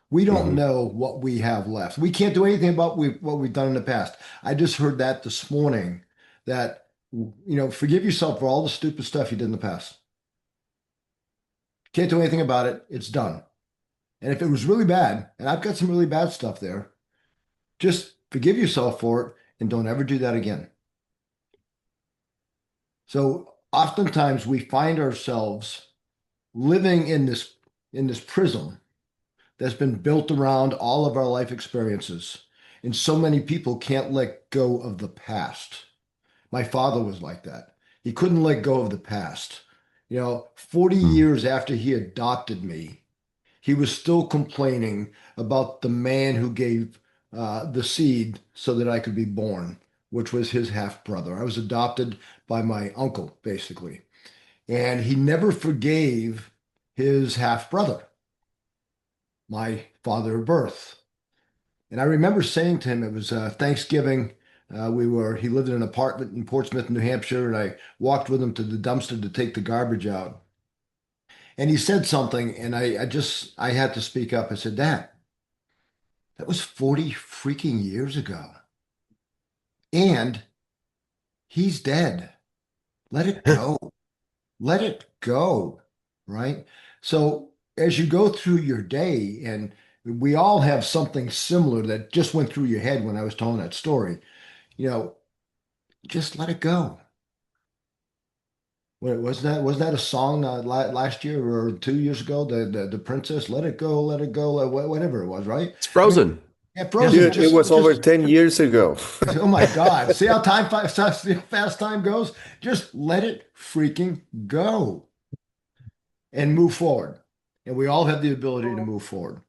We don't Mhm. know what we have left. We can't do anything about what we've done in the past. I just heard that this morning that, forgive yourself for all the stupid stuff you did in the past. Can't do anything about it. It's done. And if it was really bad, and I've got some really bad stuff there, just forgive yourself for it and don't ever do that again. So oftentimes we find ourselves living in this prism that's been built around all of our life experiences. And so many people can't let go of the past. My father was like that. He couldn't let go of the past. 40 Mm. years after he adopted me, he was still complaining about the man who gave the seed so that I could be born, which was his half brother. I was adopted by my uncle, basically. And he never forgave his half brother, my father of birth. And I remember saying to him, it was Thanksgiving. He lived in an apartment in Portsmouth, New Hampshire, and I walked with him to the dumpster to take the garbage out. And he said something, and I had to speak up. I said, Dad, that was 40 freaking years ago. And he's dead. Let it go. Let it go. Right? So as you go through your day, and we all have something similar that just went through your head when I was telling that story, you know, just let it go. Was that a song last year or 2 years ago? The Princess, let it go, whatever it was, right? It's I mean, frozen. yeah, Yeah. Frozen. Dude, it was over Just 10 years ago. oh my God! See how fast time goes. Just let it freaking go and move forward. And we all have the ability to move forward.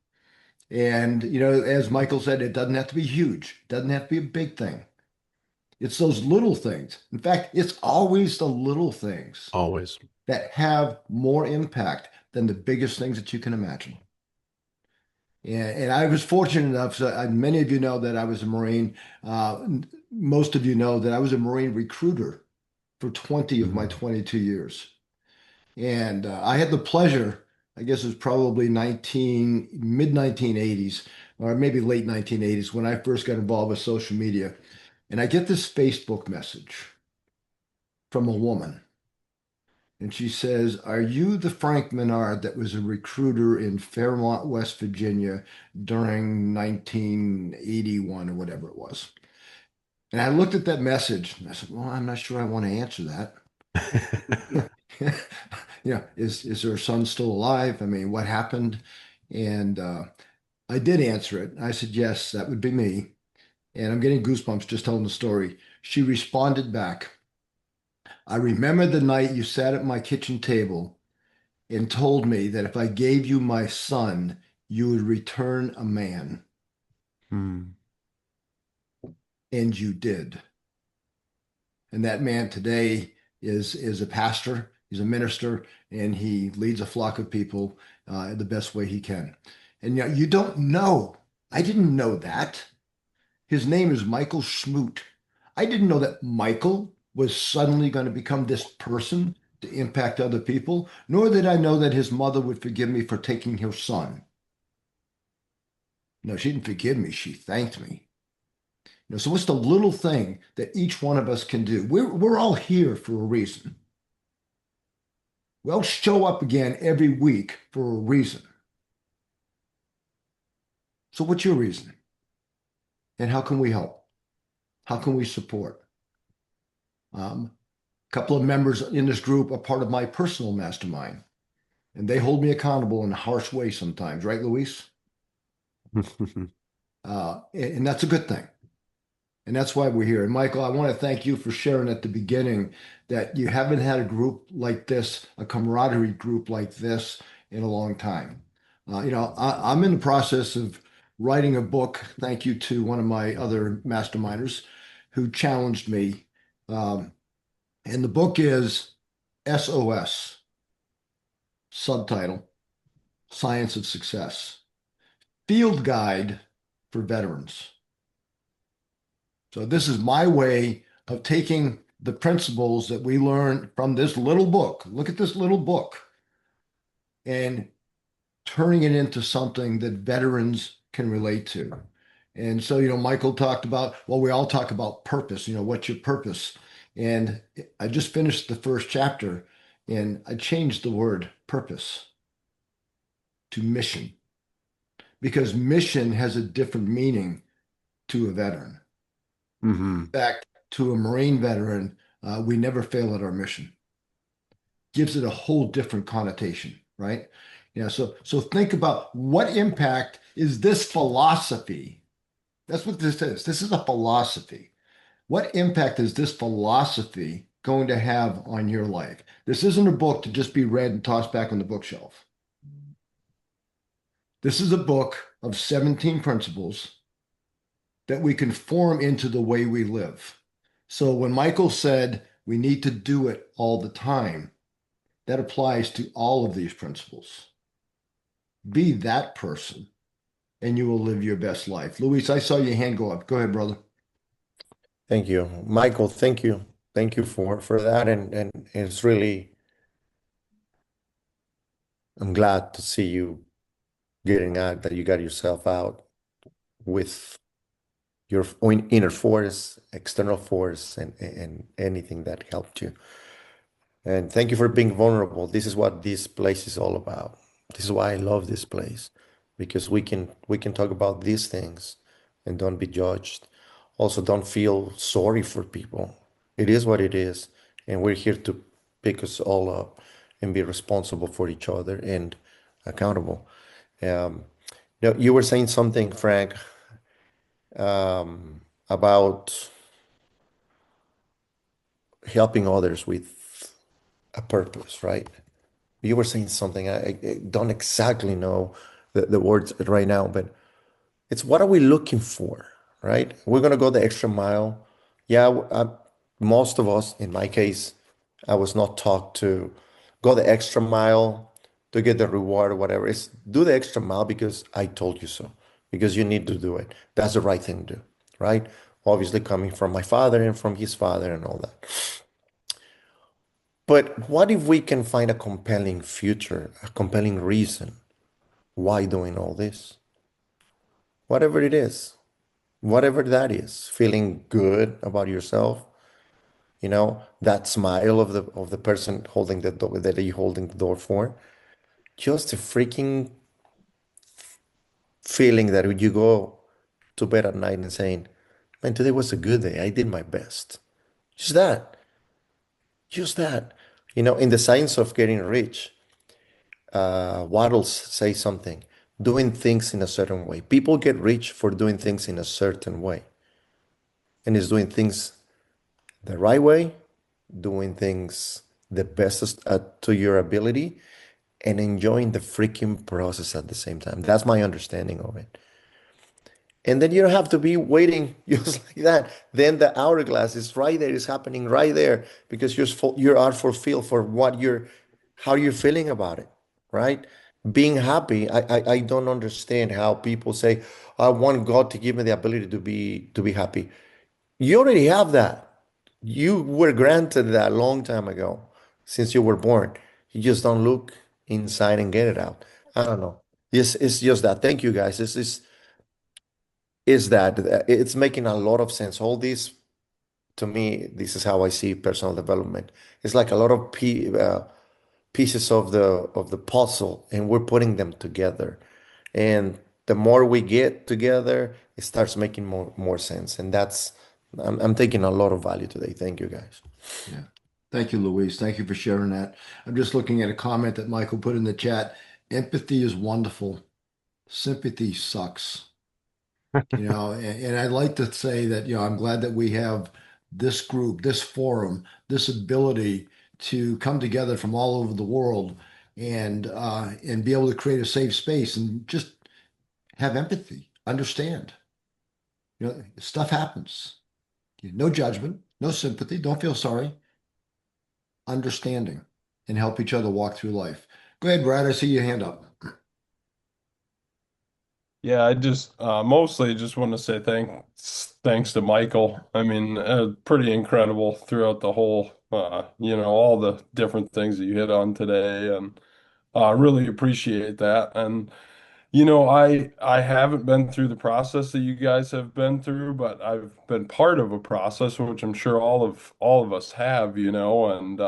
And as Michael said, it doesn't have to be huge. It doesn't have to be a big thing. It's those little things. In fact, it's always the little things Always. that have more impact than the biggest things that you can imagine. And I was fortunate enough, so many of you know that I was a Marine. Most of you know that I was a Marine recruiter for 20 of my Mhm. 22 years. And I had the pleasure, I guess it was probably mid 1980s, or maybe late 1980s, when I first got involved with social media. And I get this Facebook message from a woman. And she says, Are you the Frank Menard that was a recruiter in Fairmont, West Virginia during 1981 or whatever it was? And I looked at that message and I said, Well, I'm not sure I want to answer that. Is her son still alive? I mean, what happened? And I did answer it. I said, Yes, that would be me. And I'm getting goosebumps just telling the story. She responded back, I remember the night you sat at my kitchen table and told me that if I gave you my son, you would return a man. Hmm. And you did. And that man today is a pastor, he's a minister, and he leads a flock of people the best way he can. And you don't know. I didn't know that. His name is Michael Schmoot. I didn't know that Michael was suddenly going to become this person to impact other people, nor did I know that his mother would forgive me for taking her son. No, she didn't forgive me. She thanked me. So what's the little thing that each one of us can do? We're all here for a reason. We all show up again every week for a reason. So what's your reason? And how can we help? How can we support? A couple of members in this group are part of my personal mastermind, and they hold me accountable in a harsh way sometimes, right, Luis? And that's a good thing. And that's why we're here. And Michael, I want to thank you for sharing at the beginning that you haven't had a group like this, a camaraderie group like this in a long time. I'm in the process of writing a book. Thank you to one of my other masterminders who challenged me. And the book is SOS, subtitle, Science of Success, Field Guide for Veterans. So this is my way of taking the principles that we learned from this little book. Look at this little book and turning it into something that veterans can relate to. And so, Michael talked about, well, we all talk about purpose, what's your purpose? And I just finished the first chapter and I changed the word purpose to mission because mission has a different meaning to a veteran. Hmm. In fact, to a Marine veteran, we never fail at our mission. Gives it a whole different connotation, right? So think about what impact is this philosophy? That's what this is. This is a philosophy. What impact is this philosophy going to have on your life? This isn't a book to just be read and tossed back on the bookshelf. This is a book of 17 principles that we can form into the way we live. So when Michael said we need to do it all the time, that applies to all of these principles. Be that person and you will live your best life. Luis, I saw your hand go up. Go ahead, brother. Thank you, Michael. Thank you. Thank you for that. And it's really, I'm glad to see you getting out, that you got yourself out with your own inner force, external force, and anything that helped you. And thank you for being vulnerable. This is what this place is all about. This is why I love this place, because we can talk about these things and don't be judged. Also, don't feel sorry for people. It is what it is, and we're here to pick us all up and be responsible for each other and accountable. Um, you were saying something, Frank, about helping others with a purpose, right? You were saying something. I don't exactly know the words right now, but it's what are we looking for, right? We're gonna go the extra mile. Yeah, most of us, in my case, I was not taught to go the extra mile to get the reward or whatever. It's do the extra mile because I told you so, because you need to do it. That's the right thing to do, right? Obviously, coming from my father and from his father and all that. But what if we can find a compelling future, a compelling reason why doing all this? Whatever it is, whatever that is, feeling good about yourself, that smile of the person holding the door that you holding the door for, just a freaking feeling that when you go to bed at night and saying, man, today was a good day. I did my best. Just that, just that. In the science of getting rich, Waddles say something, doing things in a certain way. People get rich for doing things in a certain way. And it's doing things the right way, doing things the best to your ability, and enjoying the freaking process at the same time. That's my understanding of it. And then you don't have to be waiting just like that. Then the hourglass is right there, it's happening right there because you are fulfilled for how you're feeling about it, right? Being happy. I don't understand how people say, I want God to give me the ability to be happy. You already have that. You were granted that a long time ago, since you were born. You just don't look inside and get it out. I don't know. It's just that. Thank you guys. This is is that it's making a lot of sense. All these, to me, this is how I see personal development. It's like a lot of pieces of the puzzle, and we're putting them together. And the more we get together, it starts making more sense. And I'm taking a lot of value today. Thank you, guys. Yeah. Thank you, Luis. Thank you for sharing that. I'm just looking at a comment that Michael put in the chat. Empathy is wonderful. Sympathy sucks. And I'd like to say that, I'm glad that we have this group, this forum, this ability to come together from all over the world and be able to create a safe space and just have empathy, understand. Stuff happens. No judgment, no sympathy, don't feel sorry, understanding, and help each other walk through life. Go ahead, Brad. I see your hand up. Yeah, I just mostly just want to say thanks to Michael. I mean, pretty incredible throughout the whole all the different things that you hit on today, and really appreciate that. And I haven't been through the process that you guys have been through, but I've been part of a process which I'm sure all of us have, and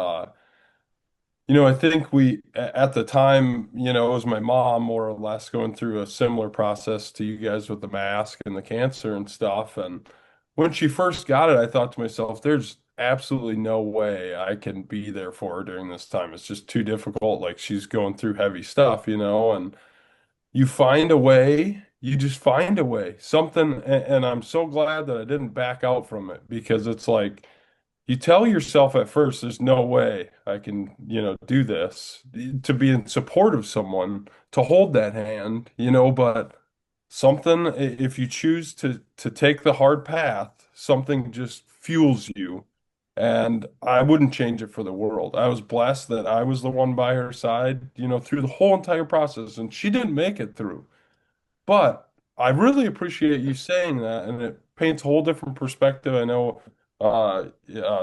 I think at the time, it was my mom more or less going through a similar process to you guys with the mask and the cancer and stuff. And when she first got it, I thought to myself, there's absolutely no way I can be there for her during this time. It's just too difficult. Like she's going through heavy stuff, and you find a way, you just find a way. Something, and I'm so glad that I didn't back out from it because it's like, you tell yourself at first, there's no way I can, do this, to be in support of someone, to hold that hand, but something, if you choose to take the hard path, something just fuels you. And I wouldn't change it for the world. I was blessed that I was the one by her side, through the whole entire process, and she didn't make it through. But I really appreciate you saying that, and it paints a whole different perspective. I know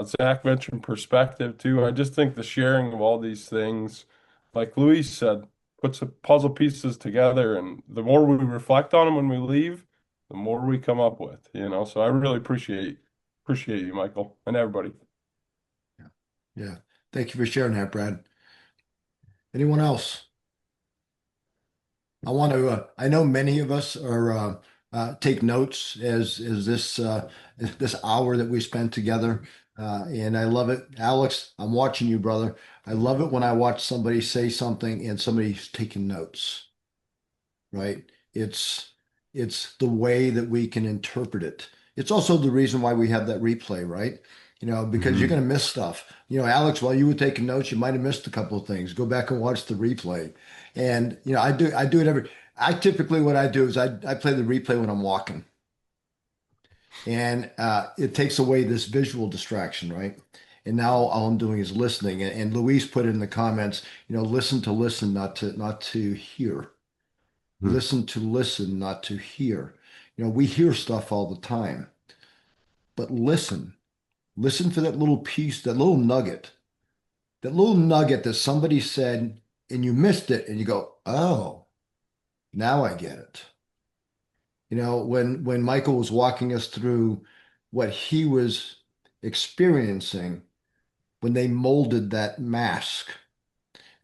Zach mentioned perspective too. I just think the sharing of all these things, like Luis said, puts the puzzle pieces together, and the more we reflect on them when we leave, the more we come up with. So I really appreciate you, Michael, and everybody. Yeah. Yeah. Thank you for sharing that, Brad. Anyone else? I want to. I know many of us are take notes as this hour that we spent together, and I love it. Alex, I'm watching you, brother. I love it when I watch somebody say something and somebody's taking notes. Right? It's the way that we can interpret it. It's also the reason why we have that replay, right? Because you're Mhm. going to miss stuff. Alex, while you were taking notes, you might have missed a couple of things. Go back and watch the replay. And I do it every. I typically what I do is I play the replay when I'm walking, and it takes away this visual distraction, right? And now all I'm doing is listening. And Luis put in the comments, listen, not to hear. Mhm. Listen to listen, not to hear. We hear stuff all the time, but listen. Listen for that little piece, that little nugget that somebody said and you missed it and you go, oh, now I get it. When Michael was walking us through what he was experiencing when they molded that mask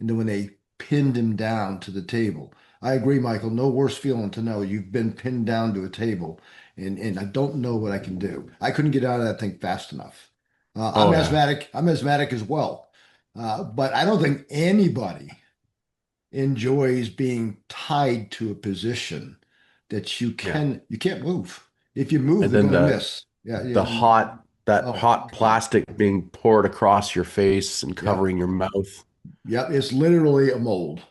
and then when they pinned him down to the table. I agree, Michael. No worse feeling to know you've been pinned down to a table and I don't know what I can do. I couldn't get out of that thing fast enough. I'm Oh yeah. asthmatic. I'm asthmatic as well. But I don't think anybody enjoys being tied to a position that you Yeah. can't move. If you move, And they're then going to miss. Yeah, yeah. the hot that Oh hot God. plastic being poured across your face and Yep. covering your mouth. Yep. It's literally a mold.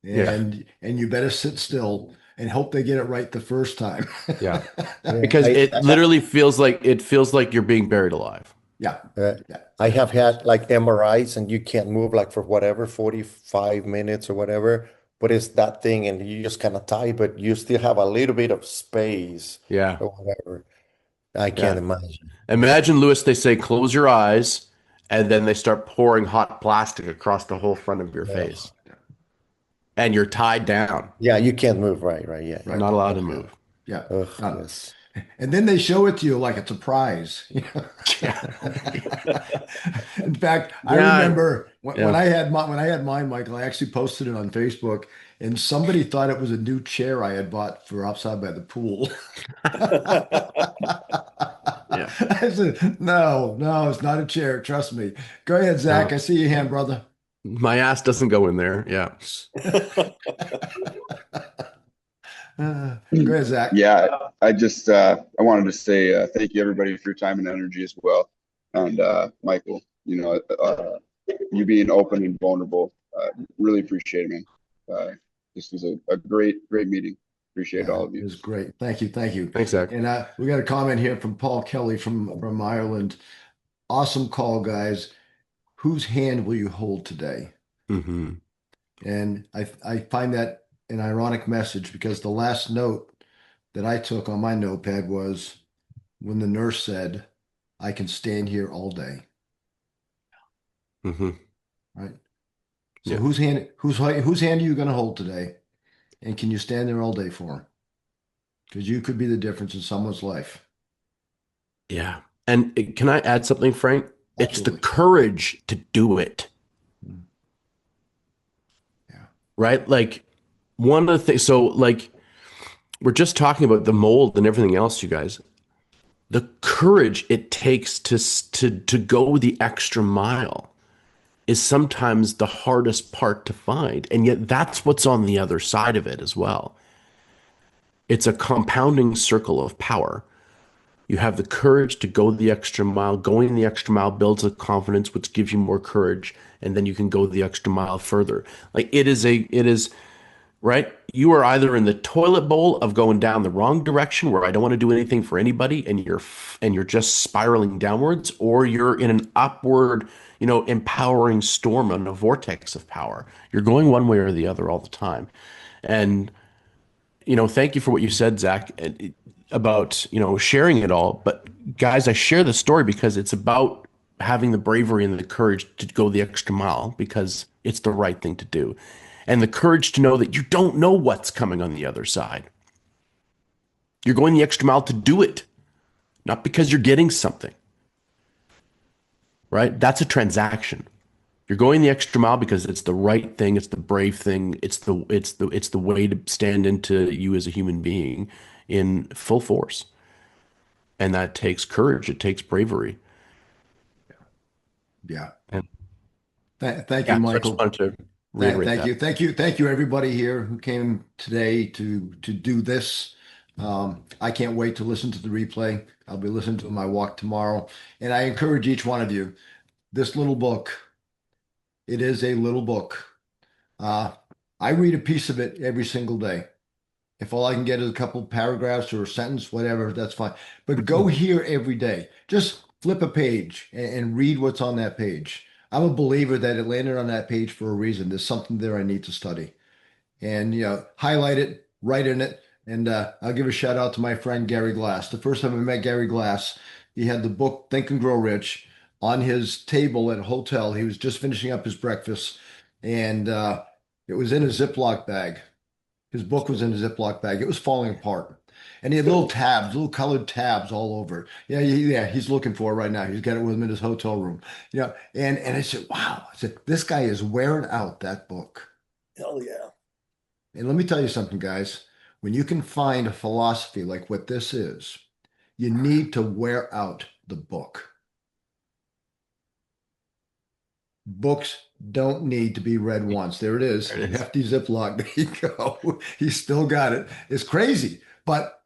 Yeah. And you better sit still and hope they get it right the first time. Yeah. Yeah, Because it literally feels like you're being buried alive. Yeah, uh, yeah, I yeah, have had like MRIs, and you can't move like for whatever 45 minutes or whatever. But it's that thing, and you just kind of tie, but you still have a little bit of space Yeah. or whatever. I can't Yeah. imagine. Imagine, Lewis, they say close your eyes, and then they start pouring hot plastic across the whole front of your Ugh. face. And you're tied down, Yeah, you can't move. Right, right. Yeah, yeah. right. not allowed to Okay. Yeah, move. yeah. Ugh, Uh, yes. And then they show it to you like it's a prize. Yeah. In fact, I Yeah. remember when Yeah. I had mine, Michael, I actually posted it on Facebook, and somebody thought it was a new chair I had bought for outside by the pool. Yeah. I said, no, no, it's not a chair. Trust me. Go ahead, Zach. No, I see your hand, brother. my ass doesn't go in there. Yeah. Go ahead, Zach. Yeah, I just I wanted to say thank you everybody for your time and energy as well. And Michael, you being open and vulnerable, really appreciate it, man. This was a great meeting. Appreciate Yeah, all of it you. was great. Thank you. Thank you. Thanks, Zach. And we got a comment here from Paul Kelly from Ireland. Awesome call, guys. Whose hand will you hold today? Hmm. And I find that an ironic message because the last note that I took on my notepad was when the nurse said, I can stand here all day. Hmm. Right. So Yeah. whose hand are you going to hold today? And can you stand there all day for them? Because you could be the difference in someone's life. Yeah. And can I add something, Frank? It's the Absolutely. courage to do it, Mm. Yeah. right? Like one of the things, so like we're just talking about the mold and everything else, you guys. The courage it takes to go the extra mile is sometimes the hardest part to find. And yet that's what's on the other side of it as well. It's a compounding circle of power. You have the courage to go the extra mile. Going the extra mile builds a confidence, which gives you more courage, and then you can go the extra mile further. Like it is right. You are either in the toilet bowl of going down the wrong direction, where I don't want to do anything for anybody, and you're just spiraling downwards, or you're in an upward, empowering storm and a vortex of power. You're going one way or the other all the time, and thank you for what you said, Zach, about, sharing it all. But guys, I share the story because it's about having the bravery and the courage to go the extra mile because it's the right thing to do. And the courage to know that you don't know what's coming on the other side. You're going the extra mile to do it, not because you're getting something, right? That's a transaction. You're going the extra mile because it's the right thing, it's the brave thing, it's the way to stand into you as a human being in full force. And that takes courage, it takes bravery. Yeah. And Thank you, yeah, so I just Michael. wanted to reiterate Thank that. you. Thank you, everybody here who came today to do this. I can't wait to listen to the replay. I'll be listening to my walk tomorrow. And I encourage each one of you, this little book, it is a little book. Uh, I read a piece of it every single day. If all I can get is a couple paragraphs or a sentence, whatever, that's fine. But go here every day. Just flip a page and read what's on that page. I'm a believer that it landed on that page for a reason. There's something there I need to study. And, highlight it, write in it. And I'll give a shout out to my friend Gary Glass. The first time I met Gary Glass, he had the book Think and Grow Rich on his table at a hotel. He was just finishing up his breakfast, and it was in a Ziploc bag. His book was in a Ziploc bag. It was falling apart. And he had little tabs, little colored tabs all over it. Yeah, yeah, he's looking for it right now. He's got it with him in his hotel room. And I said, wow. I said, this guy is wearing out that book. Hell yeah. And let me tell you something, guys. When you can find a philosophy like what this is, you need to wear out the book. Books don't need to be read once. There it is. There it is. Hefty Ziploc. There you go. He's still got it. It's crazy. But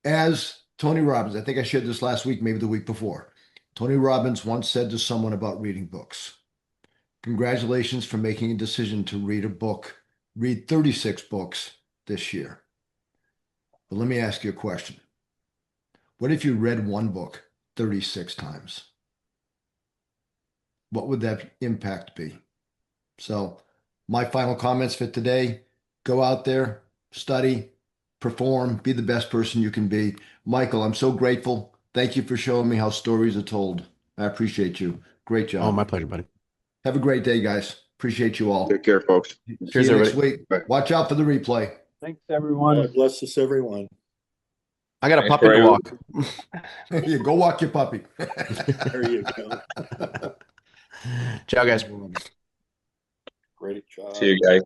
as Tony Robbins, I think I shared this last week, maybe the week before. Tony Robbins once said to someone about reading books, congratulations for making a decision to read a book, read 36 books this year. But let me ask you a question. What if you read one book 36 times? What would that impact be? So, my final comments for today, go out there, study, perform, be the best person you can be. Michael, I'm so grateful. Thank you for showing me how stories are told. I appreciate you. Great Oh, my job. pleasure, buddy. Have a great day, guys. Appreciate you all. Take care, folks. See Cheers, you next everybody. week. Bye. Watch out for the replay. Thanks, everyone. God bless us, everyone. I got a Thanks, puppy to Brian. walk. You go walk your puppy. There you go. Ciao, guys. Great job. See you guys.